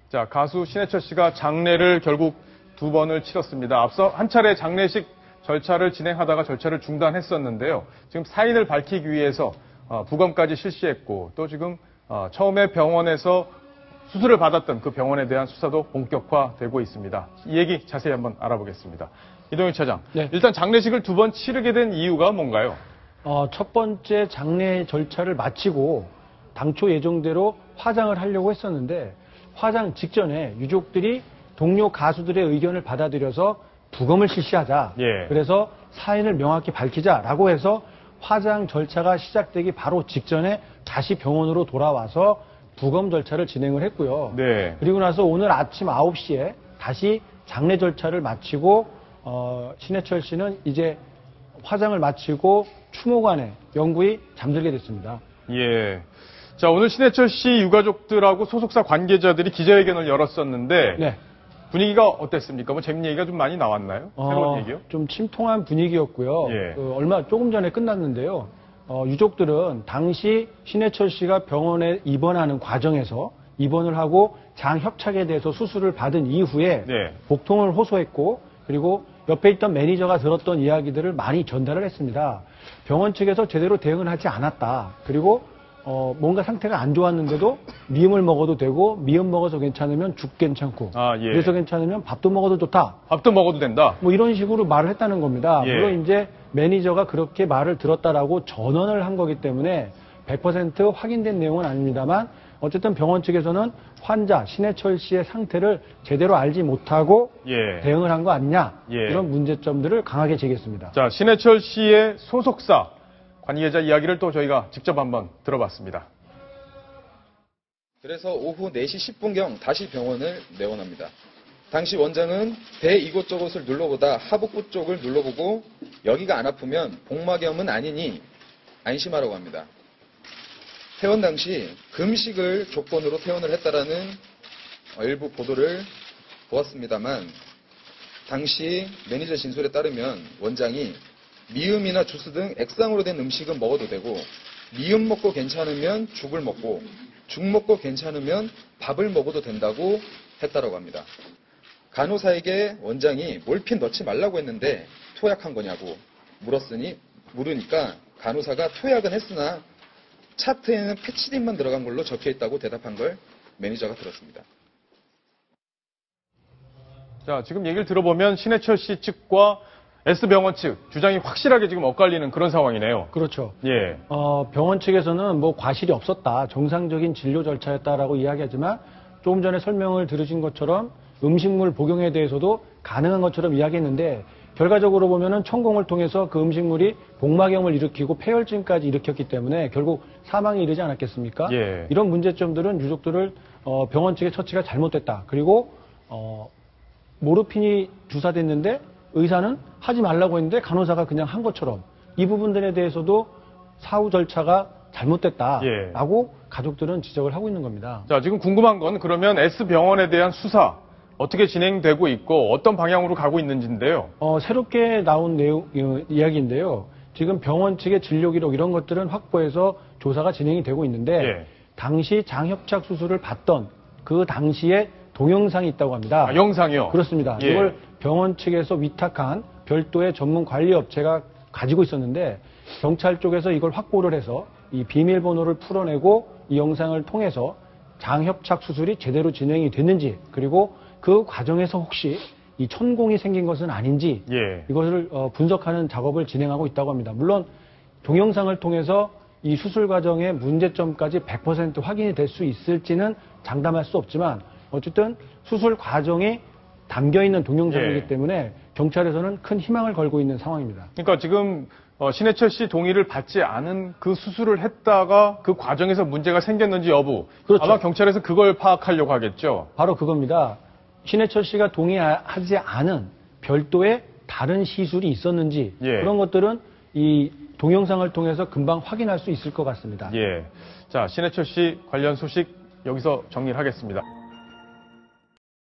자, 가수 신해철 씨가 장례를 결국 2번을 치렀습니다. 앞서 한 차례 장례식 절차를 진행하다가 절차를 중단했었는데요. 지금 사인을 밝히기 위해서 부검까지 실시했고 또 지금 처음에 병원에서 수술을 받았던 그 병원에 대한 수사도 본격화되고 있습니다. 이 얘기 자세히 한번 알아보겠습니다. 이동혁 차장, 네. 일단 장례식을 2번 치르게 된 이유가 뭔가요? 첫 번째 장례 절차를 마치고 당초 예정대로 화장을 하려고 했었는데 화장 직전에 유족들이 동료 가수들의 의견을 받아들여서 부검을 실시하자. 예. 그래서 사인을 명확히 밝히자라고 해서 화장 절차가 시작되기 바로 직전에 다시 병원으로 돌아와서 부검 절차를 진행을 했고요. 네. 그리고 나서 오늘 아침 9시에 다시 장례 절차를 마치고 신해철 씨는 이제 화장을 마치고 추모관에 영구히 잠들게 됐습니다. 예. 자, 오늘 신해철 씨 유가족들하고 소속사 관계자들이 기자회견을 열었었는데 네. 분위기가 어땠습니까? 뭐 재밌는 얘기가 좀 많이 나왔나요? 새로운 얘기요? 좀 침통한 분위기였고요. 예. 조금 전에 끝났는데요. 유족들은 당시 신해철 씨가 병원에 입원하는 과정에서 입원을 하고 장협착에 대해서 수술을 받은 이후에 네. 복통을 호소했고 그리고 옆에 있던 매니저가 들었던 이야기들을 많이 전달을 했습니다. 병원 측에서 제대로 대응을 하지 않았다. 그리고 뭔가 상태가 안 좋았는데도 미음을 먹어도 되고 미음 먹어서 괜찮으면 죽 괜찮고 예. 그래서 괜찮으면 밥도 먹어도 좋다. 밥도 먹어도 된다. 뭐 이런 식으로 말을 했다는 겁니다. 예. 물론 이제 매니저가 그렇게 말을 들었다라고 전언을 한 거기 때문에 100% 확인된 내용은 아닙니다만 어쨌든 병원 측에서는 환자 신해철 씨의 상태를 제대로 알지 못하고 예. 대응을 한 거 아니냐 예. 이런 문제점들을 강하게 제기했습니다. 자, 신해철 씨의 소속사 관계자 이야기를 또 저희가 직접 한번 들어봤습니다. 그래서 오후 4시 10분경 다시 병원을 내원합니다. 당시 원장은 배 이곳저곳을 눌러보다 하복부 쪽을 눌러보고 여기가 안 아프면 복막염은 아니니 안심하라고 합니다. 퇴원 당시 금식을 조건으로 퇴원을 했다라는 일부 보도를 보았습니다만 당시 매니저 진술에 따르면 원장이 미음이나 주스 등 액상으로 된 음식은 먹어도 되고 미음 먹고 괜찮으면 죽을 먹고 죽 먹고 괜찮으면 밥을 먹어도 된다고 했다라고 합니다. 간호사에게 원장이 몰핀 넣지 말라고 했는데 토약한 거냐고 물으니까 간호사가 토약은 했으나 차트에는 패치딘만 들어간 걸로 적혀있다고 대답한 걸 매니저가 들었습니다. 자, 지금 얘기를 들어보면 신해철 씨 측과 S병원 측 주장이 확실하게 지금 엇갈리는 그런 상황이네요. 그렇죠. 예. 병원 측에서는 뭐 과실이 없었다. 정상적인 진료 절차였다라고 이야기하지만 조금 전에 설명을 들으신 것처럼 음식물 복용에 대해서도 가능한 것처럼 이야기했는데 결과적으로 보면은 천공을 통해서 그 음식물이 복막염을 일으키고 폐혈증까지 일으켰기 때문에 결국 사망에 이르지 않았겠습니까? 예. 이런 문제점들은 유족들을 병원 측의 처치가 잘못됐다. 그리고 모르핀이 주사됐는데 의사는 하지 말라고 했는데 간호사가 그냥 한 것처럼 이 부분들에 대해서도 사후 절차가 잘못됐다라고 가족들은 지적을 하고 있는 겁니다. 자, 지금 궁금한 건 그러면 S병원에 대한 수사 어떻게 진행되고 있고 어떤 방향으로 가고 있는지인데요. 새롭게 나온 이야기인데요. 지금 병원 측의 진료 기록 이런 것들은 확보해서 조사가 진행이 되고 있는데 당시 장협착 수술을 받던 그 당시에 동영상이 있다고 합니다. 아, 영상이요? 그렇습니다. 이걸 병원 측에서 위탁한 별도의 전문 관리 업체가 가지고 있었는데 경찰 쪽에서 이걸 확보를 해서 이 비밀번호를 풀어내고 이 영상을 통해서 장협착 수술이 제대로 진행이 됐는지 그리고 그 과정에서 혹시 이 천공이 생긴 것은 아닌지 이것을 분석하는 작업을 진행하고 있다고 합니다. 물론 동영상을 통해서 이 수술 과정의 문제점까지 100% 확인이 될 수 있을지는 장담할 수 없지만 어쨌든 수술 과정이 담겨있는 동영상이기 때문에 경찰에서는 큰 희망을 걸고 있는 상황입니다. 그러니까 지금 신해철 씨 동의를 받지 않은 그 수술을 했다가 그 과정에서 문제가 생겼는지 여부 그렇죠. 아마 경찰에서 그걸 파악하려고 하겠죠. 바로 그겁니다. 신해철 씨가 동의하지 않은 별도의 다른 시술이 있었는지 그런 것들은 이 동영상을 통해서 금방 확인할 수 있을 것 같습니다. 자, 신해철 씨 관련 소식 여기서 정리를 하겠습니다.